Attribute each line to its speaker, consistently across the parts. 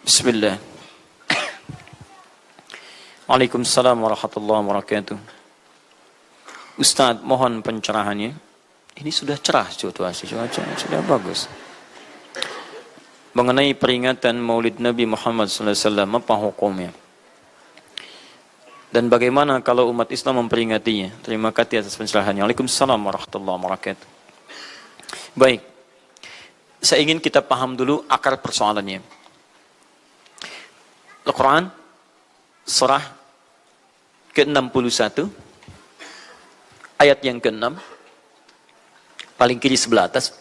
Speaker 1: Bismillah. Waalaikumsalam warahmatullahi wabarakatuh. Ustadz, mohon pencerahannya. Ini sudah cerah situasi, sudah bagus. Mengenai peringatan Maulid Nabi Muhammad SAW, apa hukumnya? Dan bagaimana kalau umat Islam memperingatinya? Terima kasih atas pencerahannya. Waalaikumsalam warahmatullahi wabarakatuh. Baik, saya ingin kita paham dulu akar persoalannya. Al-Quran, surah ke-61, ayat yang ke-6, paling kiri sebelah atas.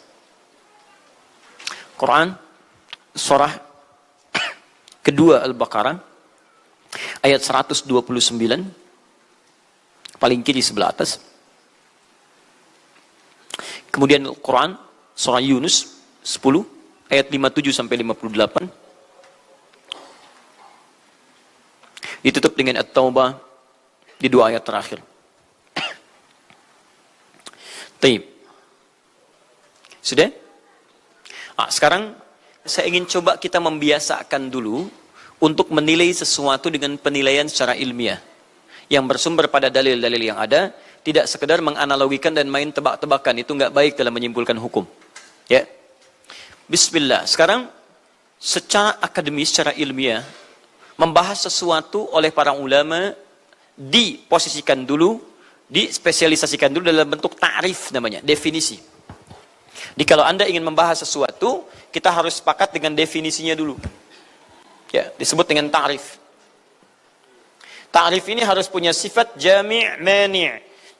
Speaker 1: Quran, surah kedua Al-Baqarah, ayat 129, paling kiri sebelah atas. Kemudian Al-Quran, surah Yunus 10, ayat 57 sampai 58. Ditutup dengan At-Taubah di dua ayat terakhir. Taib. Sudah? Sekarang saya ingin coba kita membiasakan dulu untuk menilai sesuatu dengan penilaian secara ilmiah yang bersumber pada dalil-dalil yang ada, tidak sekedar menganalogikan dan main tebak-tebakan. Itu nggak baik dalam menyimpulkan hukum. Ya. Bismillah. Sekarang secara akademis, secara ilmiah, membahas sesuatu oleh para ulama diposisikan dulu, dispesialisasikan dulu dalam bentuk ta'rif namanya, definisi. Jadi kalau Anda ingin membahas sesuatu, kita harus sepakat dengan definisinya dulu. Ya, disebut dengan ta'rif. Ta'rif ini harus punya sifat jami' mani'.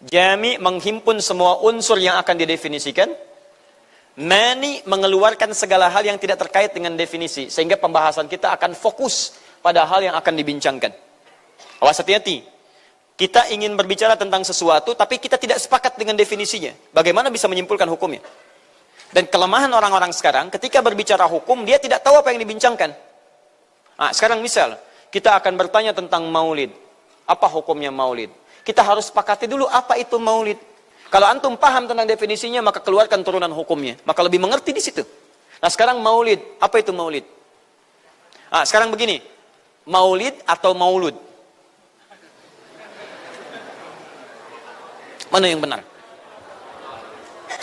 Speaker 1: Jami' menghimpun semua unsur yang akan didefinisikan. Mani' mengeluarkan segala hal yang tidak terkait dengan definisi, sehingga pembahasan kita akan fokus pada hal yang akan dibincangkan. Awas, hati-hati. Kita ingin berbicara tentang sesuatu, tapi kita tidak sepakat dengan definisinya. Bagaimana bisa menyimpulkan hukumnya? Dan kelemahan orang-orang sekarang, ketika berbicara hukum, dia tidak tahu apa yang dibincangkan. Sekarang misal, kita akan bertanya tentang maulid. Apa hukumnya maulid? Kita harus sepakati dulu apa itu maulid. Kalau antum paham tentang definisinya, maka keluarkan turunan hukumnya. Maka lebih mengerti di situ. Nah sekarang maulid, apa itu maulid? Sekarang begini, maulid atau maulud? Mana yang benar?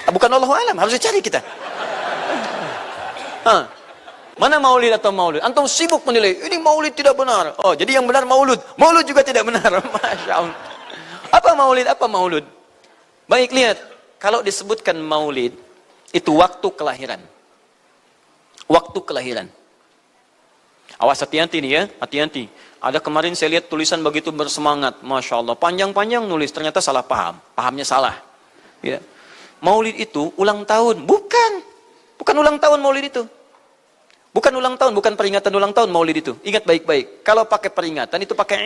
Speaker 1: Bukan Allahu a'lam, harus dicari kita. Mana maulid atau maulud? Antum sibuk menilai, ini maulid tidak benar. Oh, jadi yang benar maulud. Maulud juga tidak benar. Masya Allah. Apa maulid, apa maulud? Baik, lihat. Kalau disebutkan maulid, itu waktu kelahiran. Waktu kelahiran. Awas, hati-hati nih ya, hati-hati. Ada kemarin saya lihat tulisan begitu bersemangat, Masya Allah, panjang-panjang nulis, ternyata salah paham, pahamnya salah. Ya. Maulid itu ulang tahun, bukan ulang tahun maulid itu. Bukan ulang tahun, bukan peringatan ulang tahun maulid itu. Ingat baik-baik, kalau pakai peringatan itu pakai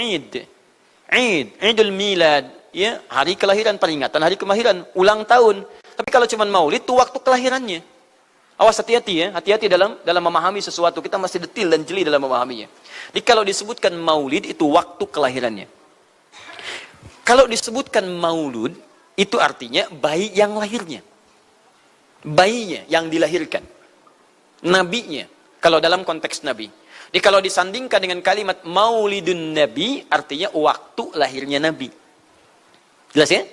Speaker 1: Idul Milad, ya, hari kelahiran, peringatan hari kelahiran, ulang tahun. Tapi kalau cuma maulid itu waktu kelahirannya. Awas, hati-hati ya, hati-hati dalam memahami sesuatu. Kita masih detil dan jeli dalam memahaminya. Jadi kalau disebutkan maulid itu waktu kelahirannya. Kalau disebutkan maulud, itu artinya bayi yang lahirnya. Bayinya yang dilahirkan. Nabinya, kalau dalam konteks nabi. Jadi kalau disandingkan dengan kalimat maulidun nabi, artinya waktu lahirnya nabi. Jelas ya?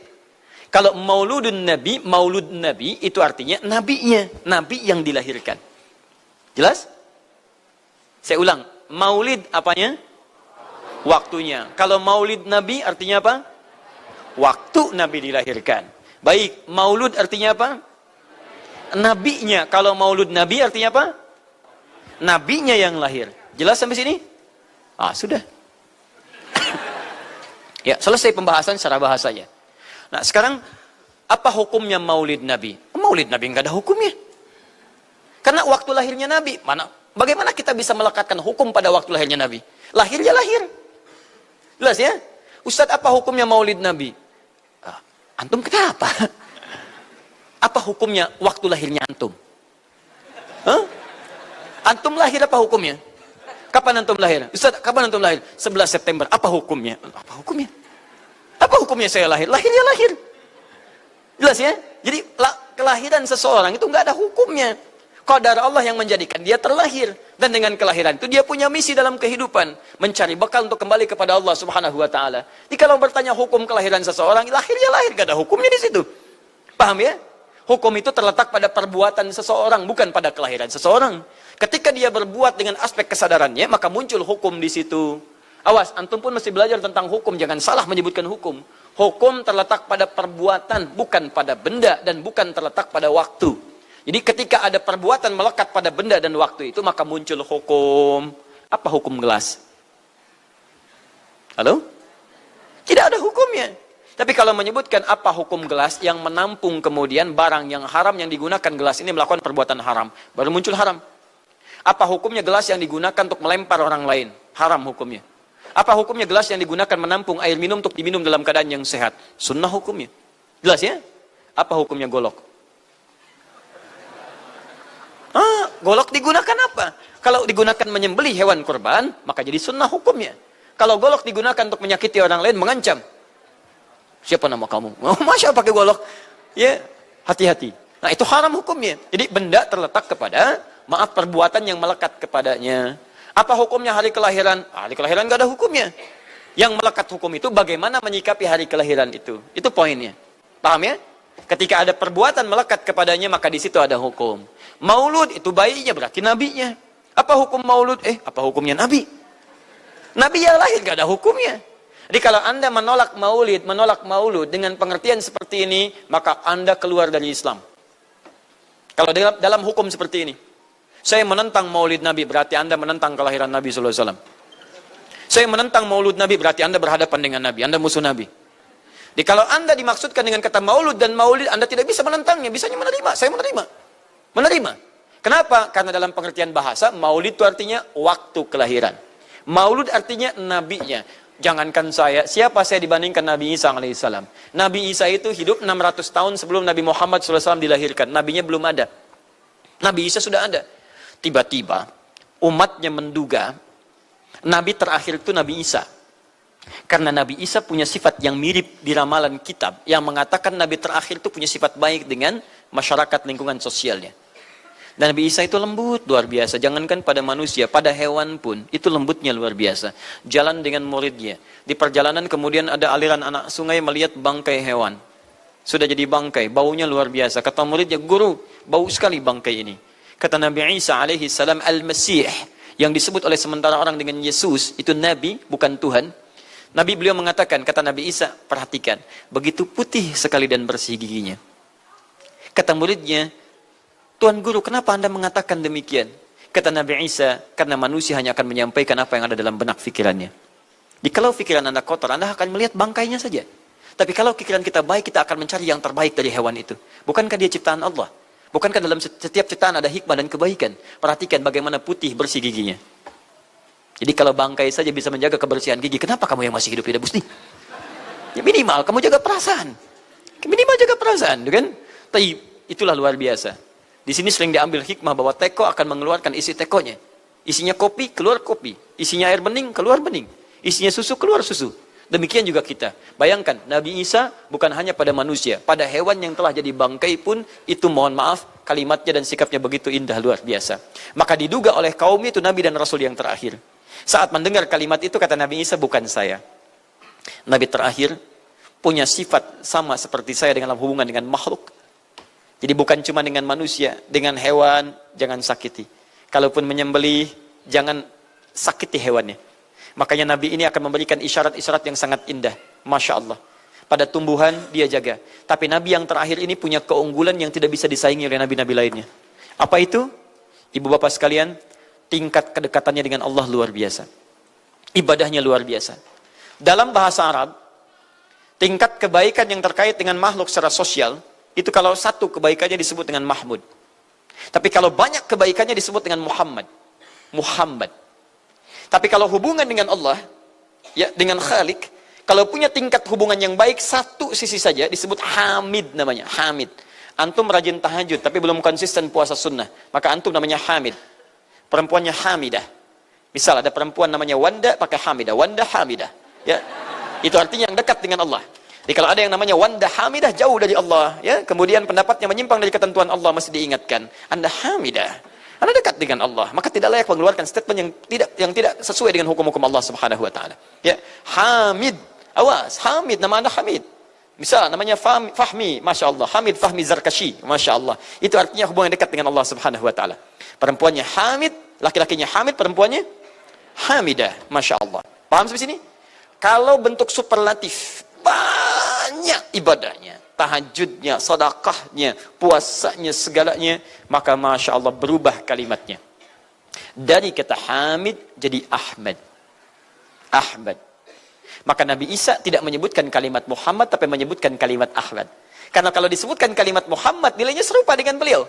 Speaker 1: Kalau mauludun nabi, maulud nabi, itu artinya nabinya, nabi yang dilahirkan. Jelas? Saya ulang, maulid apanya? Waktunya. Kalau maulid nabi artinya apa? Waktu nabi dilahirkan. Baik, maulud artinya apa? Nabinya. Kalau maulud nabi artinya apa? Nabinya yang lahir. Jelas sampai sini? Sudah. Ya, selesai pembahasan secara bahasanya. Nah, sekarang apa hukumnya maulid nabi? Maulid nabi nggak ada hukumnya. Karena waktu lahirnya nabi, bagaimana kita bisa melekatkan hukum pada waktu lahirnya nabi? Lahir ya lahir. Jelas ya? Ustadz, apa hukumnya maulid nabi? Antum kenapa? Apa hukumnya waktu lahirnya antum? Antum lahir apa hukumnya? Kapan antum lahir? Ustadz, kapan antum lahir? 11 September. Apa hukumnya? Apa hukumnya? Apa hukumnya saya lahir? Lahir ya lahir. Jelas ya? Jadi kelahiran seseorang itu nggak ada hukumnya. Qadar Allah yang menjadikan dia terlahir. Dan dengan kelahiran itu dia punya misi dalam kehidupan. Mencari bekal untuk kembali kepada Allah subhanahu wa ta'ala. Jadi kalau bertanya hukum kelahiran seseorang, lahirnya lahir. Gak ada hukumnya di situ. Paham ya? Hukum itu terletak pada perbuatan seseorang, bukan pada kelahiran seseorang. Ketika dia berbuat dengan aspek kesadarannya, maka muncul hukum di situ. Awas, antum pun mesti belajar tentang hukum. Jangan salah menyebutkan hukum. Hukum terletak pada perbuatan, bukan pada benda, dan bukan terletak pada waktu. Jadi ketika ada perbuatan melekat pada benda dan waktu itu, maka muncul hukum. Apa hukum gelas? Halo? Tidak ada hukumnya. Tapi kalau menyebutkan apa hukum gelas yang menampung kemudian barang yang haram yang digunakan gelas ini melakukan perbuatan haram, baru muncul haram. Apa hukumnya gelas yang digunakan untuk melempar orang lain? Haram hukumnya. Apa hukumnya gelas yang digunakan menampung air minum untuk diminum dalam keadaan yang sehat? Sunnah hukumnya. Jelas ya? Apa hukumnya golok? Golok digunakan apa? Kalau digunakan menyembelih hewan kurban, maka jadi sunnah hukumnya. Kalau golok digunakan untuk menyakiti orang lain, mengancam. Siapa nama kamu? Oh, Masya Allah pakai golok. Ya, hati-hati. Nah, itu haram hukumnya. Jadi benda terletak kepada, maaf, perbuatan yang melekat kepadanya. Apa hukumnya hari kelahiran? Hari kelahiran gak ada hukumnya. Yang melekat hukum itu bagaimana menyikapi hari kelahiran itu. Itu poinnya. Paham ya? Ketika ada perbuatan melekat kepadanya, maka di situ ada hukum. Maulud itu bayinya, berarti nabinya. Apa hukum maulud? Apa hukumnya nabi? Nabi yang lahir gak ada hukumnya. Jadi kalau Anda menolak maulud dengan pengertian seperti ini, maka Anda keluar dari Islam. Kalau dalam hukum seperti ini, saya menentang maulid Nabi, berarti Anda menentang kelahiran Nabi SAW. Saya menentang maulud Nabi, berarti Anda berhadapan dengan Nabi, Anda musuh Nabi. Jadi kalau Anda dimaksudkan dengan kata maulud dan maulid, Anda tidak bisa menentangnya, bisanya menerima. Saya menerima. Kenapa? Karena dalam pengertian bahasa, maulid itu artinya waktu kelahiran. Maulud artinya nabinya. Jangankan siapa saya dibandingkan Nabi Isa alaihissalam. Nabi Isa itu hidup 600 tahun sebelum Nabi Muhammad SAW dilahirkan. Nabinya belum ada. Nabi Isa sudah ada. Tiba-tiba umatnya menduga Nabi terakhir itu Nabi Isa. Karena Nabi Isa punya sifat yang mirip di ramalan kitab yang mengatakan Nabi terakhir itu punya sifat baik dengan masyarakat lingkungan sosialnya. Dan Nabi Isa itu lembut luar biasa. Jangankan pada manusia, pada hewan pun itu lembutnya luar biasa. Jalan dengan muridnya. Di perjalanan kemudian ada aliran anak sungai melihat bangkai hewan. Sudah jadi bangkai, baunya luar biasa. Kata muridnya, guru, bau sekali bangkai ini. Kata Nabi Isa alaihi salam, Al-Masih, yang disebut oleh sementara orang dengan Yesus, itu Nabi, bukan Tuhan. Nabi beliau mengatakan, kata Nabi Isa, perhatikan, begitu putih sekali dan bersih giginya. Kata muridnya, Tuan Guru, kenapa Anda mengatakan demikian? Kata Nabi Isa, karena manusia hanya akan menyampaikan apa yang ada dalam benak pikirannya. Jadi kalau pikiran Anda kotor, Anda akan melihat bangkainya saja. Tapi kalau pikiran kita baik, kita akan mencari yang terbaik dari hewan itu. Bukankah dia ciptaan Allah? Bukankah dalam setiap ciptaan ada hikmah dan kebaikan? Perhatikan bagaimana putih bersih giginya. Jadi kalau bangkai saja bisa menjaga kebersihan gigi, kenapa kamu yang masih hidup tidak mesti? Ya minimal kamu jaga perasaan. Minimal jaga perasaan, kan? Tapi itulah luar biasa. Di sini sering diambil hikmah bahwa teko akan mengeluarkan isi tekonya. Isinya kopi, keluar kopi. Isinya air bening, keluar bening. Isinya susu, keluar susu. Demikian juga kita. Bayangkan, Nabi Isa bukan hanya pada manusia. Pada hewan yang telah jadi bangkai pun, itu mohon maaf, kalimatnya dan sikapnya begitu indah, luar biasa. Maka diduga oleh kaumnya itu Nabi dan Rasul yang terakhir. Saat mendengar kalimat itu, kata Nabi Isa, bukan saya. Nabi terakhir punya sifat sama seperti saya dalam hubungan dengan makhluk. Jadi bukan cuma dengan manusia, dengan hewan, jangan sakiti. Kalaupun menyembelih, jangan sakiti hewannya. Makanya Nabi ini akan memberikan isyarat-isyarat yang sangat indah. Masya Allah. Pada tumbuhan, dia jaga. Tapi Nabi yang terakhir ini punya keunggulan yang tidak bisa disaingi oleh Nabi-Nabi lainnya. Apa itu? Ibu bapak sekalian, tingkat kedekatannya dengan Allah luar biasa. Ibadahnya luar biasa. Dalam bahasa Arab, tingkat kebaikan yang terkait dengan makhluk secara sosial, itu kalau satu kebaikannya disebut dengan Mahmud. Tapi kalau banyak kebaikannya disebut dengan Muhammad. Tapi kalau hubungan dengan Allah, ya dengan Khalik, kalau punya tingkat hubungan yang baik, satu sisi saja disebut Hamid namanya. Hamid. Antum rajin tahajud, tapi belum konsisten puasa sunnah. Maka antum namanya Hamid. Perempuannya Hamidah. Misal ada perempuan namanya Wanda, pakai Hamidah. Wanda Hamidah. Ya. Itu artinya yang dekat dengan Allah. Jadi kalau ada yang namanya wanda hamidah, jauh dari Allah, ya, kemudian pendapatnya menyimpang dari ketentuan Allah, mesti diingatkan, Anda hamidah, Anda dekat dengan Allah, maka tidak layak mengeluarkan statement yang tidak sesuai dengan hukum-hukum Allah Subhanahu wa taala. Ya, Hamid, awas, Hamid, nama Anda Hamid. Misal namanya Fahmi, Masya Allah, Hamid Fahmi Zarkashi, Masya Allah. Itu artinya hubungan dekat dengan Allah Subhanahu wa taala. Perempuannya Hamid, laki-lakinya Hamid, perempuannya Hamidah, Masya Allah. Paham sampai sini? Kalau bentuk superlatif, banyak ibadahnya, tahajudnya, sedekahnya, puasanya, segalanya, maka Masya Allah berubah kalimatnya. Dari kata Hamid jadi Ahmad. Ahmad. Maka Nabi Isa tidak menyebutkan kalimat Muhammad, tapi menyebutkan kalimat Ahmad. Karena kalau disebutkan kalimat Muhammad, nilainya serupa dengan beliau.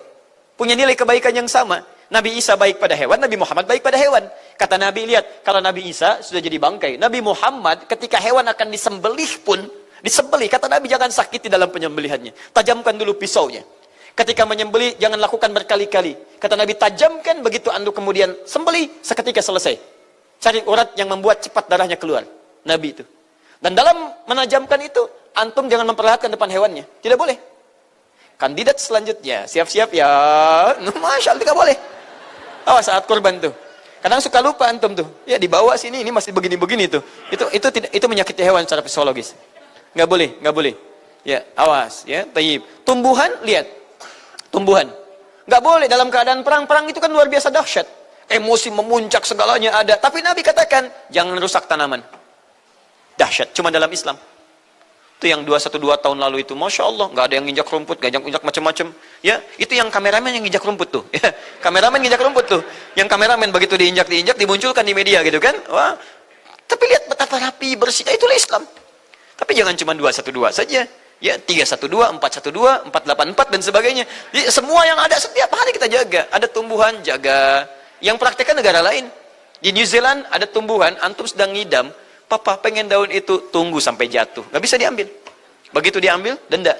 Speaker 1: Punya nilai kebaikan yang sama. Nabi Isa baik pada hewan, Nabi Muhammad baik pada hewan. Kata Nabi, lihat, kalau Nabi Isa sudah jadi bangkai, Nabi Muhammad ketika hewan akan disembelih pun, disembelih, kata Nabi jangan sakiti dalam penyembelihannya. Tajamkan dulu pisaunya. Ketika menyembelih, jangan lakukan berkali-kali. Kata Nabi, tajamkan, begitu anduk kemudian sembelih, seketika selesai. Cari urat yang membuat cepat darahnya keluar. Nabi itu. Dan dalam menajamkan itu, antum jangan memperlihatkan depan hewannya. Tidak boleh. Kandidat selanjutnya, siap-siap ya. Masya Allah, tidak boleh. Awas saat kurban tuh. Kadang suka lupa antum tuh. Ya dibawa sini, ini masih begini-begini tuh. Itu menyakiti hewan secara fisiologis. Nggak boleh, nggak boleh. Ya, awas ya. Tayyib. Tumbuhan, lihat. Tumbuhan. Nggak boleh dalam keadaan perang. Perang itu kan luar biasa dahsyat. Emosi memuncak, segalanya ada. Tapi Nabi katakan, jangan rusak tanaman. Dahsyat, cuma dalam Islam. Itu yang 212 tahun lalu itu, Masya Allah, nggak ada yang nginjak rumput, nggak injak macam-macam. Ya, itu yang kameramen yang nginjak rumput tuh. Ya, kameramen nginjak rumput tuh. Yang kameramen begitu diinjak, dimunculkan di media gitu kan. Wah, tapi lihat betapa rapi, bersih. Itulah Islam. Tapi jangan cuma 212 saja. Ya, 312, 412, 484 dan sebagainya. Jadi, semua yang ada setiap hari kita jaga. Ada tumbuhan, jaga. Yang praktekkan negara lain. Di New Zealand ada tumbuhan, antum sedang ngidam, Papa pengen daun itu, tunggu sampai jatuh. Nggak bisa diambil. Begitu diambil, denda.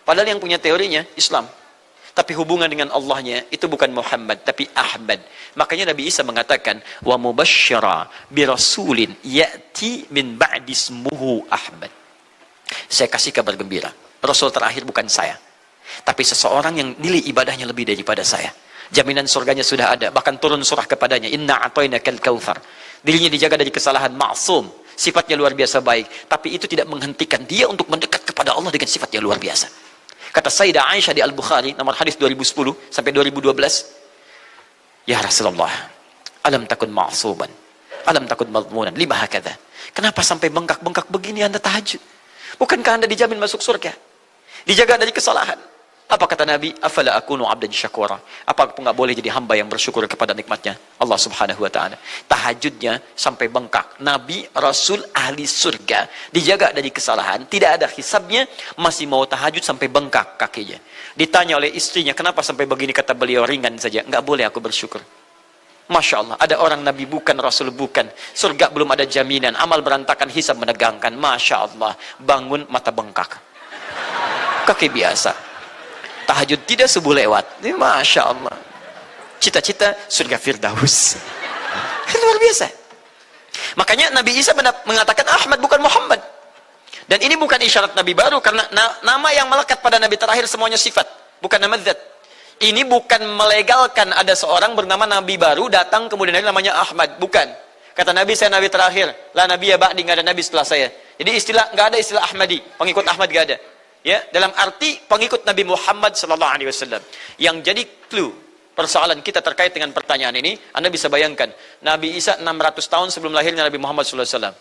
Speaker 1: Padahal yang punya teorinya Islam. Tapi hubungan dengan Allahnya itu bukan Muhammad, tapi Ahmad. Makanya Nabi Isa mengatakan, wa mubasysyira bi rasulin ya'ti min ba'di ismuhu Ahmad. Saya kasih kabar gembira. Rasul terakhir bukan saya. Tapi seseorang yang nilai ibadahnya lebih daripada saya. Jaminan surganya sudah ada. Bahkan turun surah kepadanya. Inna a'tainakal kautsar. Dirinya dijaga dari kesalahan, maksum. Sifatnya luar biasa baik. Tapi itu tidak menghentikan dia untuk mendekat kepada Allah dengan sifat yang luar biasa. Kata Sayyidah Aisyah di Al-Bukhari, nomor hadis 2010 sampai 2012. Ya Rasulullah, alam takun ma'suban, alam takun madmunan, lima hakadha. Kenapa sampai bengkak-bengkak begini Anda tahajud? Bukankah Anda dijamin masuk surga? Dijaga dari kesalahan. Apa kata Nabi? Afala akunu abdan syakura. Apa aku nggak boleh jadi hamba yang bersyukur kepada nikmatnya Allah Subhanahu wa taala. Tahajudnya sampai bengkak. Nabi, Rasul, ahli surga, dijaga dari kesalahan, tidak ada hisabnya, masih mau tahajud sampai bengkak kakinya. Ditanya oleh istrinya, kenapa sampai begini? Kata beliau, ringan saja, nggak boleh aku bersyukur. Masya Allah, ada orang Nabi bukan, Rasul bukan, surga belum ada jaminan, amal berantakan, hisab menegangkan. Masya Allah, bangun mata bengkak, kaki biasa. Tahajud tidak subuh lewat. Ini Masya Allah. Cita-cita surga Firdaus. Luar biasa. Makanya Nabi Isa mengatakan Ahmad bukan Muhammad. Dan ini bukan isyarat Nabi baru. Karena nama yang melekat pada Nabi terakhir semuanya sifat. Bukan nama zat. Ini bukan melegalkan ada seorang bernama Nabi baru datang kemudian namanya Ahmad. Bukan. Kata Nabi, saya Nabi terakhir. La Nabi ya ba'di, nggak ada Nabi setelah saya. Jadi nggak ada istilah Ahmadi. Pengikut Ahmad nggak ada. Ya, dalam arti pengikut Nabi Muhammad sallallahu alaihi wasallam. Yang jadi clue persoalan kita terkait dengan pertanyaan ini, Anda bisa bayangkan, Nabi Isa 600 tahun sebelum lahirnya Nabi Muhammad sallallahu alaihi wasallam.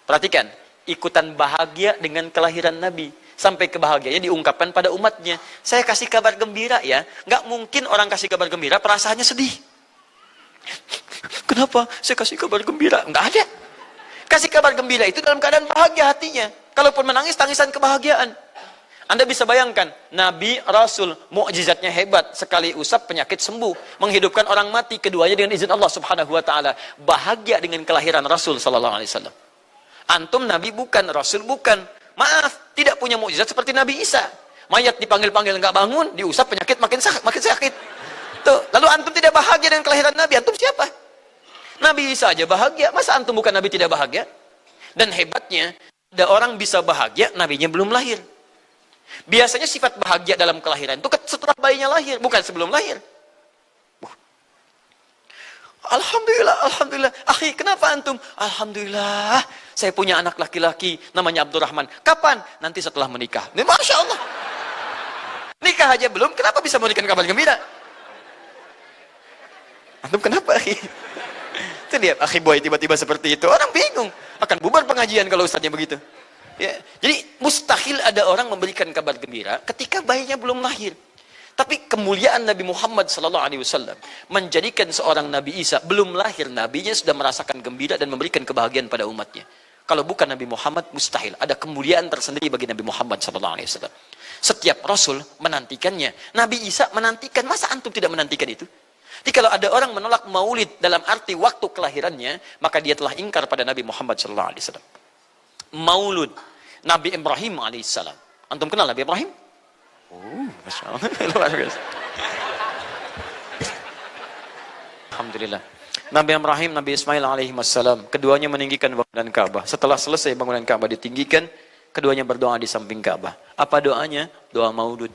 Speaker 1: Perhatikan, ikutan bahagia dengan kelahiran Nabi. Sampai kebahagiaannya diungkapkan pada umatnya. Saya kasih kabar gembira ya. Nggak mungkin orang kasih kabar gembira perasaannya sedih. Kenapa saya kasih kabar gembira? Nggak ada. Kasih kabar gembira itu dalam keadaan bahagia hatinya. Kalaupun menangis, tangisan kebahagiaan. Anda bisa bayangkan, Nabi, Rasul, mukjizatnya hebat. Sekali usap, penyakit sembuh. Menghidupkan orang mati, keduanya dengan izin Allah Subhanahu wa ta'ala. Bahagia dengan kelahiran Rasul sallallahu alaihi wasallam. Antum Nabi bukan, Rasul bukan. Maaf, tidak punya mukjizat seperti Nabi Isa. Mayat dipanggil-panggil nggak bangun, diusap penyakit makin sakit. Tuh, lalu antum tidak bahagia dengan kelahiran Nabi. Antum siapa? Nabi Isa aja bahagia. Masa antum bukan Nabi tidak bahagia? Dan hebatnya, Ada orang bisa bahagia, nabinya belum lahir. Biasanya sifat bahagia dalam kelahiran itu setelah bayinya lahir, bukan sebelum lahir. Alhamdulillah, alhamdulillah. Akhi, kenapa antum? Alhamdulillah, saya punya anak laki-laki, namanya Abdurrahman. Kapan? Nanti setelah menikah. Ini Masya Allah. Nikah aja belum, kenapa bisa memberikan kabar gembira? Antum kenapa, akhi? Itu lihat, akhi boy tiba-tiba seperti itu. Orang bingung. Akan bubar pengajian kalau ustaznya begitu. Ya. Jadi mustahil ada orang memberikan kabar gembira ketika bayinya belum lahir. Tapi kemuliaan Nabi Muhammad SAW menjadikan seorang Nabi Isa belum lahir, nabinya sudah merasakan gembira dan memberikan kebahagiaan pada umatnya. Kalau bukan Nabi Muhammad, mustahil. Ada kemuliaan tersendiri bagi Nabi Muhammad SAW. Setiap Rasul menantikannya. Nabi Isa menantikan. Masa antum tidak menantikan itu? Jadi kalau ada orang menolak maulid dalam arti waktu kelahirannya, maka dia telah ingkar pada Nabi Muhammad SAW. Maulud Nabi Ibrahim alaihissalam. Antum kenal Nabi Ibrahim? Masya Allah. Luar biasa. Alhamdulillah. Nabi Ibrahim, Nabi Ismail alaihissalam, keduanya meninggikan bangunan Ka'bah. Setelah selesai bangunan Ka'bah ditinggikan, keduanya berdoa di samping Ka'bah. Apa doanya? Doa maulud.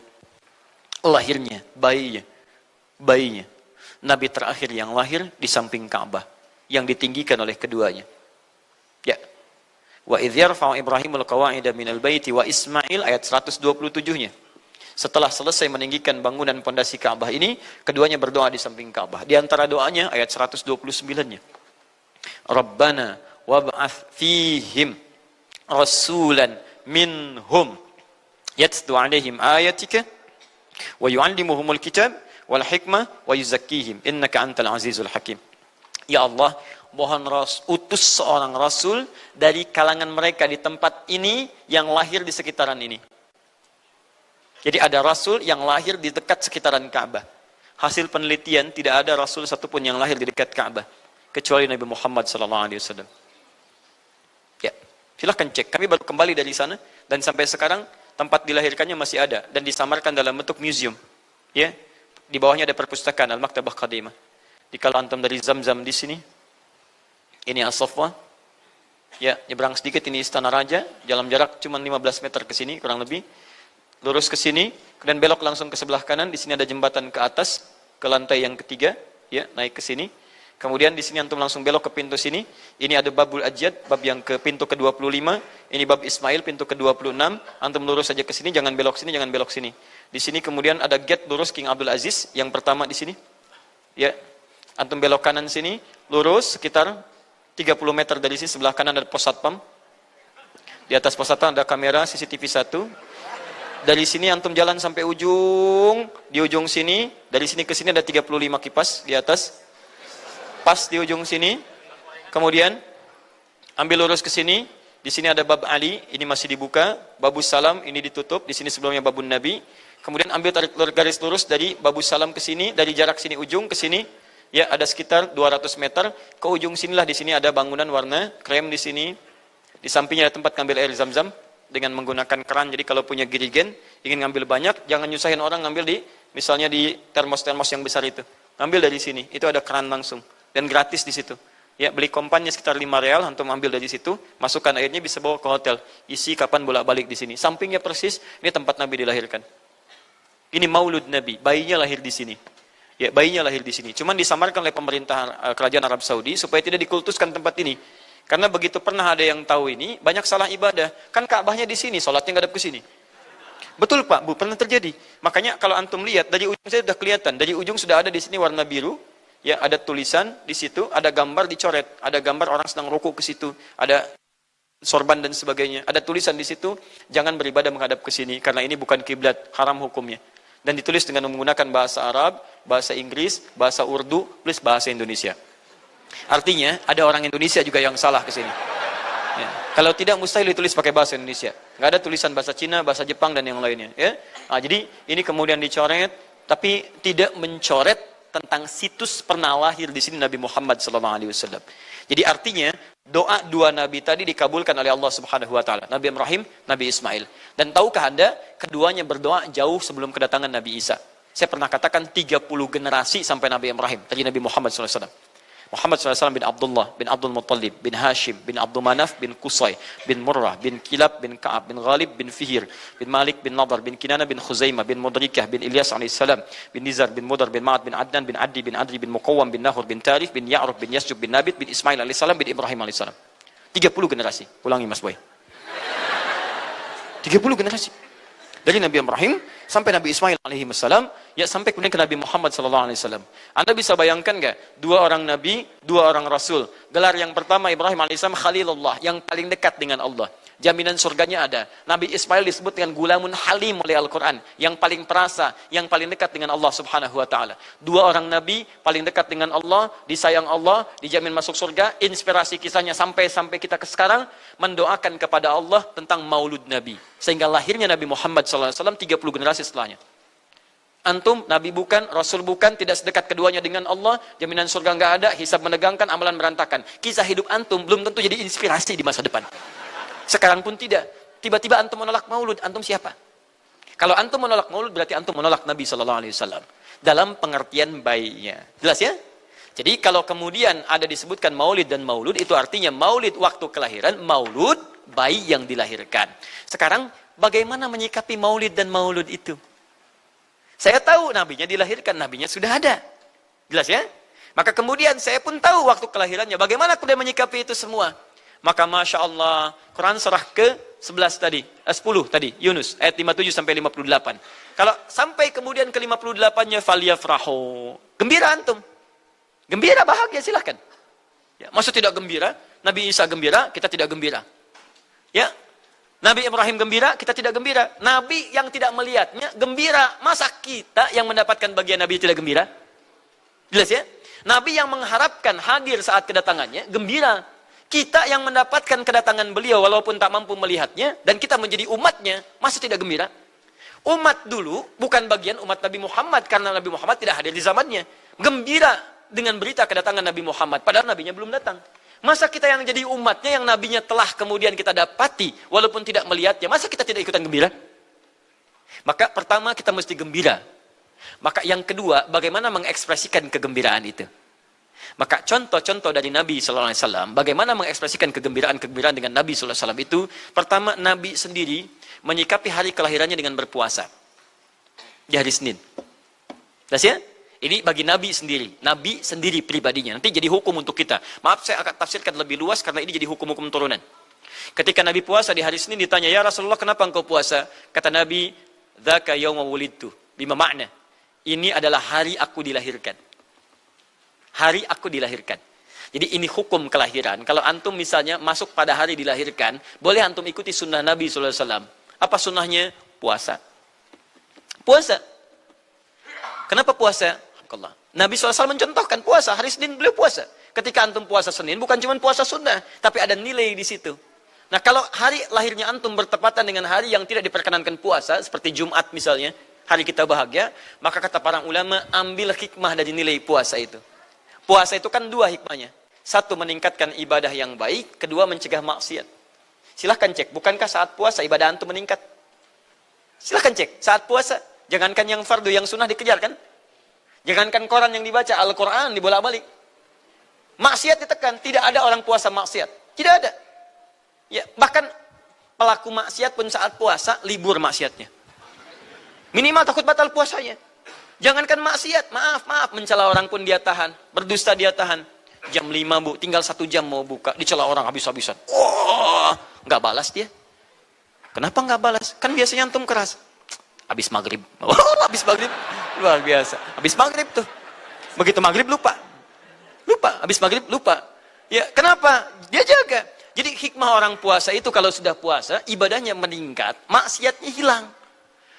Speaker 1: Lahirnya, bayinya. Nabi terakhir yang lahir di samping Ka'bah, yang ditinggikan oleh keduanya. Ya. Wa idh yarfa'u Ibrahimul qawa'ida minal baiti wa Ismail, ayat 127-nya. Setelah selesai meninggikan bangunan pondasi Ka'bah ini, keduanya berdoa di samping Ka'bah. Di antara doanya ayat 129-nya. Rabbana wab'ath fihim rasulan minhum yatlu 'alaihim ayatika wa yu'allimuhumul kitab wal hikmah wa yuzakkihim innaka antal azizul hakim. Ya Allah, mohon utus seorang rasul dari kalangan mereka di tempat ini yang lahir di sekitaran ini. Jadi ada rasul yang lahir di dekat sekitaran Ka'bah. Hasil penelitian tidak ada rasul satupun yang lahir di dekat Ka'bah kecuali Nabi Muhammad SAW. Ya, silahkan cek. Kami baru kembali dari sana dan sampai sekarang tempat dilahirkannya masih ada dan disamarkan dalam bentuk museum. Ya. Di bawahnya ada perpustakaan Al-Maktabah Qadimah. Di kalau antum dari Zamzam di sini, ini As-Saffah. Ya, nyebrang sedikit ini Istana Raja, jalan jarak cuma 15 meter ke sini kurang lebih. Lurus ke sini, kemudian belok langsung ke sebelah kanan. Di sini ada jembatan ke atas, ke lantai yang ketiga, ya, naik ke sini. Kemudian di sini antum langsung belok ke pintu sini. Ini ada Babul Ajjad, bab yang ke pintu ke-25. Ini bab Ismail, pintu ke-26. Antum lurus saja ke sini, jangan belok sini, jangan belok sini. Di sini kemudian ada gate lurus King Abdul Aziz yang pertama di sini. Ya. Antum belok kanan sini, lurus sekitar 30 meter dari sini, sebelah kanan ada pos satpam. Di atas pos satpam ada kamera CCTV 1. Dari sini antum jalan sampai ujung, di ujung sini, dari sini ke sini ada 35 kipas di atas. Pas di ujung sini. Kemudian ambil lurus ke sini. Di sini ada bab Ali, ini masih dibuka. Babus Salam ini ditutup, di sini sebelumnya babun Nabi. Kemudian ambil tarik garis lurus dari Babus Salam ke sini, dari jarak sini ujung ke sini. Ya, ada sekitar 200 meter. Ke ujung sinilah, di sini ada bangunan warna krem di sini. Di sampingnya ada tempat ngambil air Zam-Zam dengan menggunakan keran. Jadi kalau punya girigen, ingin ngambil banyak, jangan nyusahin orang ngambil di, misalnya di termos-termos yang besar itu. Ngambil dari sini, itu ada keran langsung. Dan gratis di situ. Ya, beli kompannya sekitar 5 real, antum ambil dari situ, masukkan airnya, bisa bawa ke hotel. Isi kapan bolak-balik di sini. Sampingnya persis, ini tempat Nabi dilahirkan. Ini maulud Nabi, bayinya lahir di sini. Ya, bayinya lahir di sini. Cuman disamarkan oleh pemerintah kerajaan Arab Saudi supaya tidak dikultuskan tempat ini. Karena begitu pernah ada yang tahu ini, banyak salah ibadah. Kan Ka'bahnya di sini, sholatnya ngadep ke sini. Betul Pak, Bu, pernah terjadi. Makanya kalau antum lihat, dari ujung saya sudah kelihatan. Dari ujung sudah ada di sini warna biru. Ya, ada tulisan di situ, ada gambar dicoret. Ada gambar orang sedang rukuk ke situ. Ada sorban dan sebagainya. Ada tulisan di situ, jangan beribadah menghadap ke sini. Karena ini bukan kiblat, haram hukumnya. Dan ditulis dengan menggunakan bahasa Arab, bahasa Inggris, bahasa Urdu, plus bahasa Indonesia. Artinya, ada orang Indonesia juga yang salah ke sini. Ya. Kalau tidak, mustahil ditulis pakai bahasa Indonesia. Nggak ada tulisan bahasa Cina, bahasa Jepang, dan yang lainnya. Ya. Nah, jadi, ini kemudian dicoret, tapi tidak mencoret tentang situs pernah lahir di sini Nabi Muhammad SAW. Jadi artinya, doa dua Nabi tadi dikabulkan oleh Allah Subhanahu Wa Taala. Nabi Ibrahim, Nabi Ismail. Dan tahukah Anda, keduanya berdoa jauh sebelum kedatangan Nabi Isa. Saya pernah katakan 30 generasi sampai Nabi Ibrahim, tadi Nabi Muhammad SAW. Muhammad SAW bin Abdullah, bin Abdul Muttalib, bin Hashim, bin Abdul Manaf, bin Qusay, bin Murrah, bin Kilab, bin Ka'ab, bin Ghalib, bin Fihir, bin Malik, bin Nadar, bin Kinana, bin Khuzaimah, bin Mudrikah, bin Ilyas alaihissalam, bin Nizar, bin Mudar, bin Ma'ad, bin Adnan, bin Addi, bin Adri, bin Muqawwam, bin Nahur, bin Tarif, bin Ya'ruf, bin Yasjub, bin Nabit, bin Ismail alaihissalam, bin Ibrahim alaihissalam. 30 generasi. Ulangi Mas Boy. 30 generasi. Dari Nabi Ibrahim sampai Nabi Ismail alaihi wassalam, ya sampai kemudian ke Nabi Muhammad sallallahu alaihi wasallam. Anda bisa bayangkan enggak? 2 orang nabi, 2 orang rasul. Gelar yang pertama Ibrahim alaihissalam Khalilullah, yang paling dekat dengan Allah. Jaminan surganya ada. Nabi Ismail disebut dengan gulamun halim oleh Al-Quran, yang paling perasa, yang paling dekat dengan Allah subhanahu wa ta'ala. 2 orang nabi, paling dekat dengan Allah, disayang Allah, dijamin masuk surga. Inspirasi kisahnya sampai kita ke sekarang, mendoakan kepada Allah tentang maulud Nabi. Sehingga lahirnya Nabi Muhammad SAW 30 generasi setelahnya. Antum, Nabi bukan, Rasul bukan, tidak sedekat keduanya dengan Allah, jaminan surga nggak ada, hisab menegangkan, amalan berantakan. Kisah hidup antum belum tentu jadi inspirasi di masa depan. Sekarang pun tidak. Tiba-tiba antum menolak maulud, antum siapa? Kalau antum menolak maulud, berarti antum menolak Nabi SAW. Dalam pengertian baiknya. Jelas ya? Jadi kalau kemudian ada disebutkan maulid dan maulud, itu artinya maulid waktu kelahiran, maulud bayi yang dilahirkan. Sekarang, bagaimana menyikapi maulid dan maulud itu? Saya tahu nabinya dilahirkan, nabinya sudah ada. Jelas ya? Maka kemudian saya pun tahu waktu kelahirannya. Bagaimana kemudian menyikapi itu semua? Maka Masya Allah, Quran surah ke-11 tadi, 10 tadi, Yunus, ayat 57 sampai 58. Kalau sampai kemudian ke 58-nya, faliyafrahu. Gembira antum. Gembira, bahagia, silahkan. Ya, maksud tidak gembira, Nabi Isa gembira, kita tidak gembira. Ya, Nabi Ibrahim gembira, kita tidak gembira. Nabi yang tidak melihatnya gembira. Masa kita yang mendapatkan bagian Nabi tidak gembira? Jelas ya? Nabi yang mengharapkan hadir saat kedatangannya, gembira. Kita yang mendapatkan kedatangan beliau walaupun tak mampu melihatnya, dan kita menjadi umatnya, masa tidak gembira? Umat dulu bukan bagian umat Nabi Muhammad, karena Nabi Muhammad tidak hadir di zamannya. Gembira dengan berita kedatangan Nabi Muhammad, padahal nabinya belum datang. Masa kita yang jadi umatnya, yang nabinya telah kemudian kita dapati walaupun tidak melihatnya, masa kita tidak ikutan gembira? Maka pertama kita mesti gembira. Maka yang kedua, bagaimana mengekspresikan kegembiraan itu? Maka contoh-contoh dari Nabi SAW, bagaimana mengekspresikan kegembiraan-kegembiraan dengan Nabi SAW itu, pertama Nabi sendiri menyikapi hari kelahirannya dengan berpuasa. Di hari Senin. Jelas ya? Ini bagi Nabi sendiri pribadinya. Nanti jadi hukum untuk kita. Maaf, saya akan tafsirkan lebih luas karena ini jadi hukum-hukum turunan. Ketika Nabi puasa di hari Senin ditanya, ya Rasulullah kenapa engkau puasa? Kata Nabi, dzaka yauma wulidtu, bima makna. Ini adalah hari aku dilahirkan. Hari aku dilahirkan. Jadi ini hukum kelahiran. Kalau antum misalnya masuk pada hari dilahirkan, boleh antum ikuti sunnah Nabi SAW. Apa sunnahnya? Puasa. Puasa. Kenapa puasa? Nabi SAW mencontohkan puasa. Hari Senin beliau puasa. Ketika antum puasa Senin, bukan cuma puasa sunnah, tapi ada nilai di situ. Nah, kalau hari lahirnya antum bertepatan dengan hari yang tidak diperkenankan puasa, seperti Jumat misalnya, hari kita bahagia, maka kata para ulama, ambil hikmah dari nilai puasa itu. Puasa itu kan 2 hikmahnya. 1, meningkatkan ibadah yang baik. 2, mencegah maksiat. Silahkan cek, bukankah saat puasa ibadah antum meningkat? Silahkan cek, saat puasa. Jangankan yang fardu, yang sunnah dikejar kan? Jangankan koran yang dibaca, Al-Quran dibolak-balik. Maksiat ditekan, tidak ada orang puasa maksiat. Tidak ada. Ya, bahkan pelaku maksiat pun saat puasa, libur maksiatnya. Minimal takut batal puasanya. Jangankan maksiat, maaf, mencela orang pun dia tahan, berdusta dia tahan. Jam 5 bu, tinggal 1 jam mau buka, dicela orang habis-habisan. Nggak balas dia. Kenapa nggak balas? Kan biasanya antum keras. Habis maghrib, habis maghrib, luar biasa. Habis maghrib tuh, begitu maghrib lupa, habis maghrib lupa. Ya kenapa? Dia jaga. Jadi hikmah orang puasa itu kalau sudah puasa, ibadahnya meningkat, maksiatnya hilang.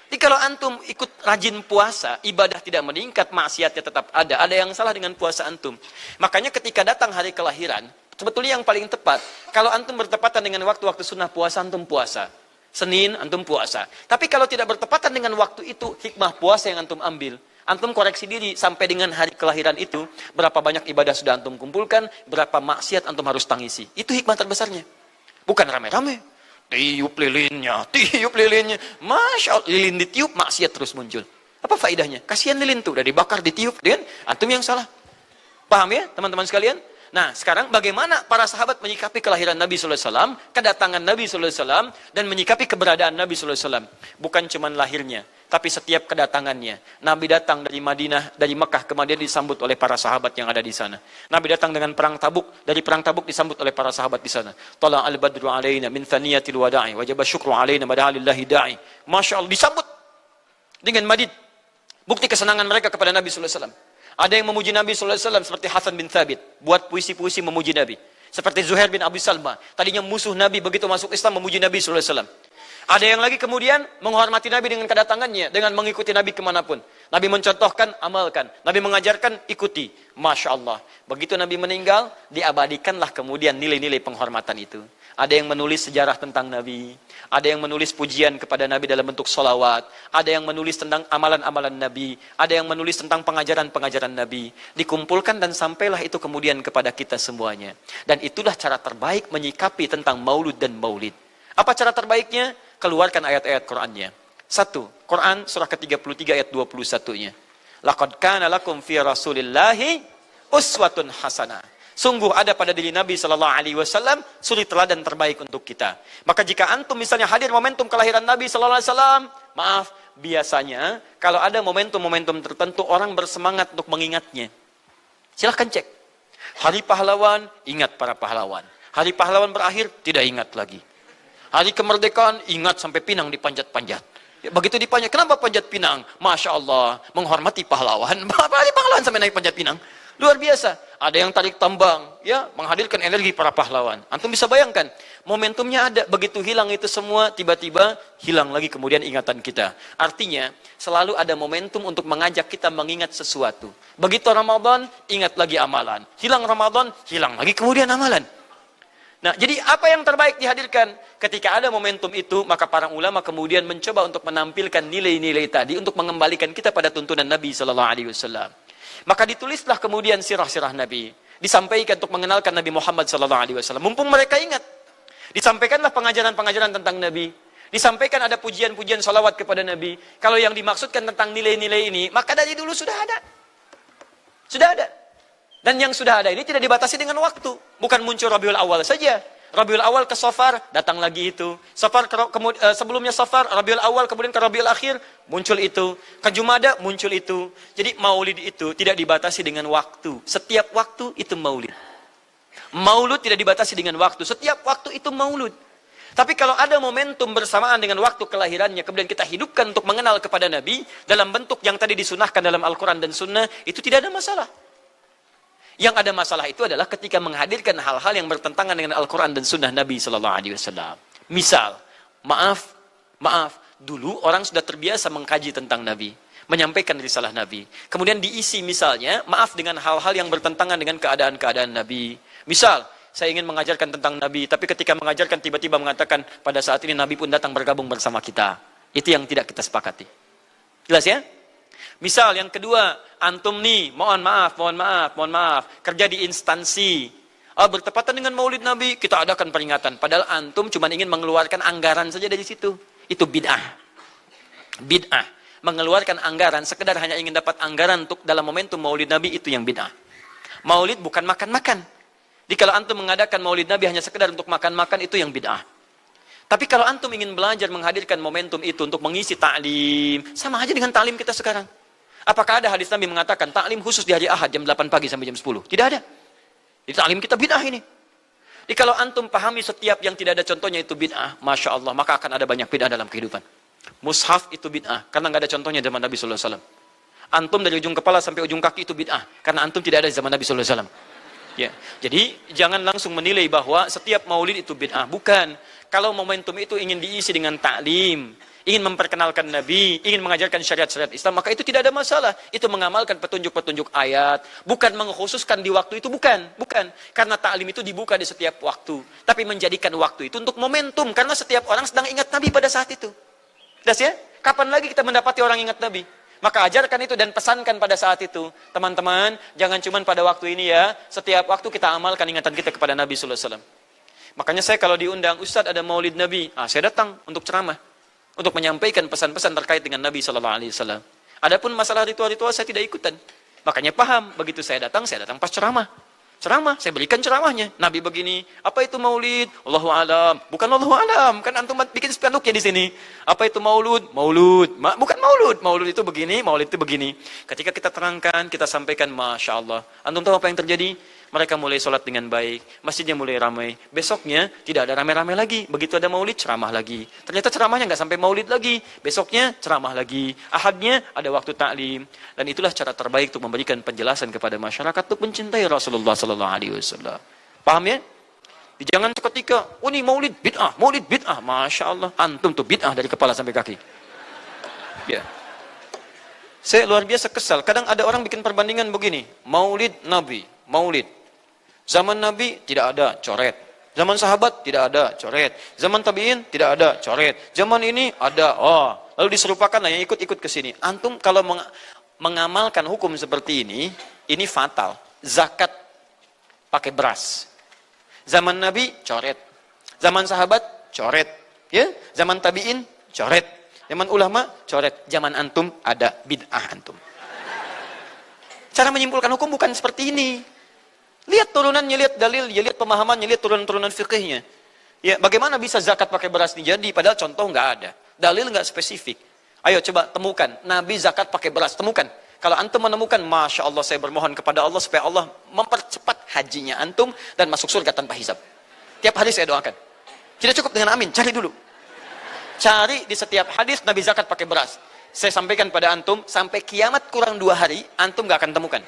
Speaker 1: Jadi kalau antum ikut rajin puasa, ibadah tidak meningkat, maksiatnya tetap ada. Ada yang salah dengan puasa antum. Makanya ketika datang hari kelahiran, sebetulnya yang paling tepat, kalau antum bertepatan dengan waktu-waktu sunnah puasa, antum puasa. Senin, antum puasa. Tapi kalau tidak bertepatan dengan waktu itu, hikmah puasa yang antum ambil. Antum koreksi diri sampai dengan hari kelahiran itu, berapa banyak ibadah sudah antum kumpulkan, berapa maksiat antum harus tangisi. Itu hikmah terbesarnya. Bukan rame-rame. Tiup lilinnya. Masya Allah, lilin ditiup, maksiat terus muncul. Apa faedahnya? Kasihan lilin tuh, udah dibakar, ditiup, dengan antum yang salah. Paham ya, teman-teman sekalian? Nah, sekarang bagaimana para sahabat menyikapi kelahiran Nabi sallallahu alaihi wasallam, kedatangan Nabi sallallahu alaihi wasallam, dan menyikapi keberadaan Nabi sallallahu alaihi wasallam? Bukan cuma lahirnya, tapi setiap kedatangannya. Nabi datang dari Madinah, dari Mekah ke Madinah disambut oleh para sahabat yang ada di sana. Nabi datang dengan perang Tabuk, dari perang Tabuk disambut oleh para sahabat di sana. Tala al-badru alaina min thaniyatil wada'i, wajaba syukru alaina mada'alillahi da'i. Masya Allah, disambut dengan madid. Bukti kesenangan mereka kepada Nabi sallallahu alaihi wasallam. Ada yang memuji Nabi sallallahu alaihi wasallam seperti Hasan bin Thabit, buat puisi-puisi memuji Nabi. Seperti Zuhair bin Abi Salma, tadinya musuh Nabi, begitu masuk Islam memuji Nabi sallallahu alaihi wasallam. Ada yang lagi kemudian menghormati Nabi dengan kedatangannya, dengan mengikuti Nabi kemanapun. Nabi mencontohkan, amalkan. Nabi mengajarkan, ikuti. Masya Allah. Begitu Nabi meninggal, diabadikanlah kemudian nilai-nilai penghormatan itu. Ada yang menulis sejarah tentang Nabi. Ada yang menulis pujian kepada Nabi dalam bentuk sholawat. Ada yang menulis tentang amalan-amalan Nabi. Ada yang menulis tentang pengajaran-pengajaran Nabi. Dikumpulkan dan sampailah itu kemudian kepada kita semuanya. Dan itulah cara terbaik menyikapi tentang maulud dan maulid. Apa cara terbaiknya? Keluarkan ayat-ayat Qur'annya. 1. Quran surah ke-33 ayat 21-nya. Laqad kana lakum fi Rasulillahi uswatun hasanah. Sungguh ada pada diri Nabi sallallahu alaihi wasallam suri teladan terbaik untuk kita. Maka jika antum misalnya hadir momentum kelahiran Nabi sallallahu alaihi wasallam, maaf, biasanya kalau ada momentum-momentum tertentu orang bersemangat untuk mengingatnya. Silahkan cek. Hari pahlawan, ingat para pahlawan. Hari pahlawan berakhir, tidak ingat lagi. Hari kemerdekaan, ingat sampai pinang dipanjat-panjat. Ya, begitu dipanjat, kenapa panjat pinang? Masya Allah, menghormati pahlawan. Hari pahlawan sampai naik panjat pinang. Luar biasa. Ada yang tarik tambang, ya, menghadirkan energi para pahlawan. Antum bisa bayangkan, momentumnya ada, begitu hilang itu semua, tiba-tiba hilang lagi kemudian ingatan kita. Artinya, selalu ada momentum untuk mengajak kita mengingat sesuatu. Begitu Ramadan, ingat lagi amalan. Hilang Ramadan, hilang lagi kemudian amalan. Nah, jadi apa yang terbaik dihadirkan? Ketika ada momentum itu, maka para ulama kemudian mencoba untuk menampilkan nilai-nilai tadi untuk mengembalikan kita pada tuntunan Nabi sallallahu alaihi wasallam. Maka ditulislah kemudian sirah-sirah Nabi, disampaikan untuk mengenalkan Nabi Muhammad sallallahu alaihi wasallam. Mumpung mereka ingat, disampaikanlah pengajaran-pengajaran tentang Nabi, disampaikan ada pujian-pujian salawat kepada Nabi. Kalau yang dimaksudkan tentang nilai-nilai ini, maka dari dulu sudah ada. Sudah ada. Dan yang sudah ada ini tidak dibatasi dengan waktu. Bukan muncul Rabiul Awal saja. Rabiul Awal ke Safar, datang lagi itu. Safar sebelumnya Safar, Rabiul Awal, kemudian ke Rabiul Akhir, muncul itu. Ke Jumada, muncul itu. Jadi maulid itu tidak dibatasi dengan waktu. Setiap waktu itu maulid. Maulud tidak dibatasi dengan waktu. Setiap waktu itu maulud. Tapi kalau ada momentum bersamaan dengan waktu kelahirannya, kemudian kita hidupkan untuk mengenal kepada Nabi, dalam bentuk yang tadi disunahkan dalam Al-Quran dan Sunnah, itu tidak ada masalah. Yang ada masalah itu adalah ketika menghadirkan hal-hal yang bertentangan dengan Al-Quran dan Sunnah Nabi Sallallahu Alaihi Wasallam. Misal, maaf, dulu orang sudah terbiasa mengkaji tentang Nabi, menyampaikan risalah Nabi. Kemudian diisi misalnya, maaf, dengan hal-hal yang bertentangan dengan keadaan-keadaan Nabi. Misal, saya ingin mengajarkan tentang Nabi, tapi ketika mengajarkan tiba-tiba mengatakan, pada saat ini Nabi pun datang bergabung bersama kita. Itu yang tidak kita sepakati. Jelas ya? Misal yang kedua, antum nih, mohon maaf, kerja di instansi. Bertepatan dengan Maulid Nabi, kita adakan peringatan. Padahal antum cuma ingin mengeluarkan anggaran saja dari situ. Itu bid'ah. Bid'ah. Mengeluarkan anggaran, sekedar hanya ingin dapat anggaran untuk dalam momentum Maulid Nabi, itu yang bid'ah. Maulid bukan makan-makan. Jadi kalau antum mengadakan Maulid Nabi hanya sekedar untuk makan-makan, itu yang bid'ah. Tapi kalau antum ingin belajar menghadirkan momentum itu untuk mengisi ta'lim, sama aja dengan ta'lim kita sekarang. Apakah ada hadis Nabi mengatakan ta'lim khusus di hari Ahad jam 8 pagi sampai jam 10? Tidak ada. Di ta'lim kita bid'ah ini. Jadi kalau antum pahami setiap yang tidak ada contohnya itu bid'ah, Masya Allah, maka akan ada banyak bid'ah dalam kehidupan. Mushaf itu bid'ah, karena nggak ada contohnya zaman Nabi Sallallahu Alaihi Wasallam. Antum dari ujung kepala sampai ujung kaki itu bid'ah, karena antum tidak ada di zaman Nabi Sallallahu Alaihi Wasallam. Ya, jadi jangan langsung menilai bahwa setiap maulid itu bid'ah. Bukan. Kalau momentum itu ingin diisi dengan ta'lim, ingin memperkenalkan Nabi, ingin mengajarkan syariat-syariat Islam, maka itu tidak ada masalah. Itu mengamalkan petunjuk-petunjuk ayat, bukan mengkhususkan di waktu itu, bukan. Karena ta'lim itu dibuka di setiap waktu, tapi menjadikan waktu itu untuk momentum, karena setiap orang sedang ingat Nabi pada saat itu. Jelas ya? Kapan lagi kita mendapati orang ingat Nabi? Maka ajarkan itu dan pesankan pada saat itu. Teman-teman, jangan cuma pada waktu ini ya, setiap waktu kita amalkan ingatan kita kepada Nabi Sallallahu Alaihi Wasallam. Makanya saya kalau diundang, Ustadz ada maulid Nabi, saya datang untuk ceramah, untuk menyampaikan pesan-pesan terkait dengan Nabi Sallallahu Alaihi Wasallam. Adapun masalah ritual-ritual saya tidak ikutan. Makanya paham, begitu saya datang pas ceramah. Ceramah, saya berikan ceramahnya. Nabi begini, apa itu maulid? Allahu alam. Bukan Allahu alam, kan antum bikin spanduknya di sini. Apa itu maulud? Maulud. Bukan maulud. Maulud itu begini, maulid itu begini. Ketika kita terangkan, kita sampaikan, Masya Allah. Antum tahu apa yang terjadi? Mereka mulai sholat dengan baik, masjidnya mulai ramai. Besoknya tidak ada ramai-ramai lagi. Begitu ada maulid, ceramah lagi. Ternyata ceramahnya nggak sampai maulid lagi. Besoknya ceramah lagi. Ahadnya ada waktu taklim. Dan itulah cara terbaik untuk memberikan penjelasan kepada masyarakat untuk mencintai Rasulullah Sallallahu Alaihi Wasallam. Paham ya? Jangan seketika, oh ini maulid bid'ah. Masya Allah, antum tuh bid'ah dari kepala sampai kaki. Ya. Saya luar biasa kesal. Kadang ada orang bikin perbandingan begini, maulid Nabi, maulid. Zaman Nabi tidak ada coret. Zaman sahabat tidak ada coret. Zaman tabi'in tidak ada coret. Zaman ini ada. Lalu diserupakan lah yang ikut-ikut ke sini. Antum kalau mengamalkan hukum seperti ini fatal. Zakat pakai beras. Zaman Nabi coret. Zaman sahabat coret. Ya, zaman tabi'in coret. Zaman ulama coret. Zaman antum ada bid'ah antum. Cara menyimpulkan hukum bukan seperti ini. Lihat turunannya, lihat dalilnya, lihat pemahamannya, lihat turunan-turunan fikihnya. Ya, bagaimana bisa zakat pakai beras jadi? Padahal contoh nggak ada. Dalil nggak spesifik. Ayo coba temukan. Nabi zakat pakai beras. Temukan. Kalau antum menemukan, Masya Allah, saya bermohon kepada Allah supaya Allah mempercepat hajinya antum dan masuk surga tanpa hisab. Tiap hari saya doakan. Tidak cukup dengan amin. Cari dulu. Cari di setiap hadis Nabi zakat pakai beras. Saya sampaikan pada antum, sampai kiamat kurang 2 hari, antum nggak akan temukan.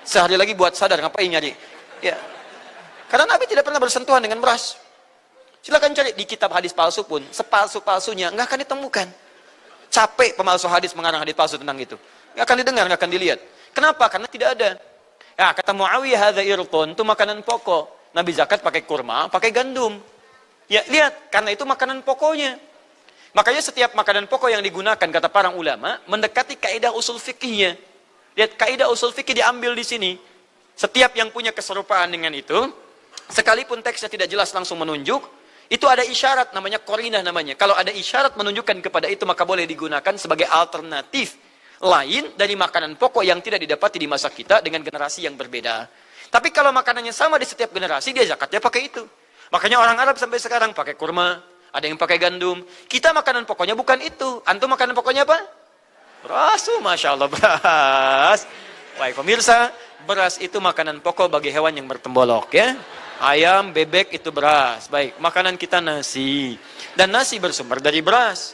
Speaker 1: Sehari lagi buat sadar, ngapain nyari? Ya. Karena Nabi tidak pernah bersentuhan dengan beras. Silakan cari di kitab hadis palsu pun, sepalsu-palsunya nggak akan ditemukan. Capek pemalsu hadis mengarang hadis palsu tentang itu. Nggak akan didengar, nggak akan dilihat. Kenapa? Karena tidak ada. Ya, kata Muawiyah, hadza irqun, itu makanan pokok. Nabi zakat pakai kurma, pakai gandum. Ya, lihat, karena itu makanan pokoknya. Makanya setiap makanan pokok yang digunakan, kata para ulama, mendekati kaidah usul fikihnya. Lihat, kaidah usul fikih diambil di sini. Setiap yang punya keserupaan dengan itu, sekalipun teksnya tidak jelas langsung menunjuk, itu ada isyarat, namanya qarinah namanya. Kalau ada isyarat menunjukkan kepada itu, maka boleh digunakan sebagai alternatif lain dari makanan pokok yang tidak didapati di masa kita dengan generasi yang berbeda. Tapi kalau makanannya sama di setiap generasi, dia zakatnya pakai itu. Makanya orang Arab sampai sekarang pakai kurma, ada yang pakai gandum. Kita makanan pokoknya bukan itu. Antum makanan pokoknya apa? Beras, Masya Allah, beras. Baik pemirsa, beras itu makanan pokok bagi hewan yang bertembolok ya. Ayam, bebek itu beras. Baik, makanan kita nasi. Dan nasi bersumber dari beras.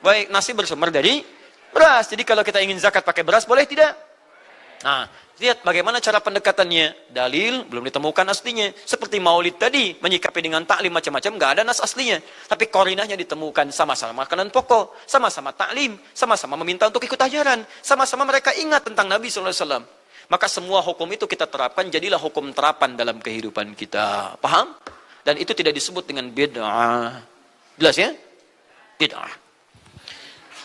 Speaker 1: Baik, nasi bersumber dari beras. Jadi kalau kita ingin zakat pakai beras, boleh tidak? Nah, lihat bagaimana cara pendekatannya. Dalil belum ditemukan aslinya. Seperti maulid tadi, menyikapi dengan taklim macam-macam, nggak ada nas aslinya. Tapi korinahnya ditemukan, sama-sama makanan pokok, sama-sama taklim, sama-sama meminta untuk ikut ajaran, sama-sama mereka ingat tentang Nabi SAW. Maka semua hukum itu kita terapkan, jadilah hukum terapan dalam kehidupan kita. Paham? Dan itu tidak disebut dengan bid'ah. Jelas ya? Bid'ah.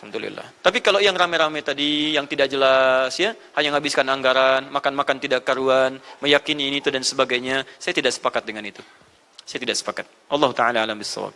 Speaker 1: Alhamdulillah. Tapi kalau yang rame-rame tadi, yang tidak jelas ya, hanya menghabiskan anggaran, makan-makan tidak karuan, meyakini ini itu dan sebagainya, saya tidak sepakat dengan itu. Saya tidak sepakat. Allah Ta'ala alam bisawab.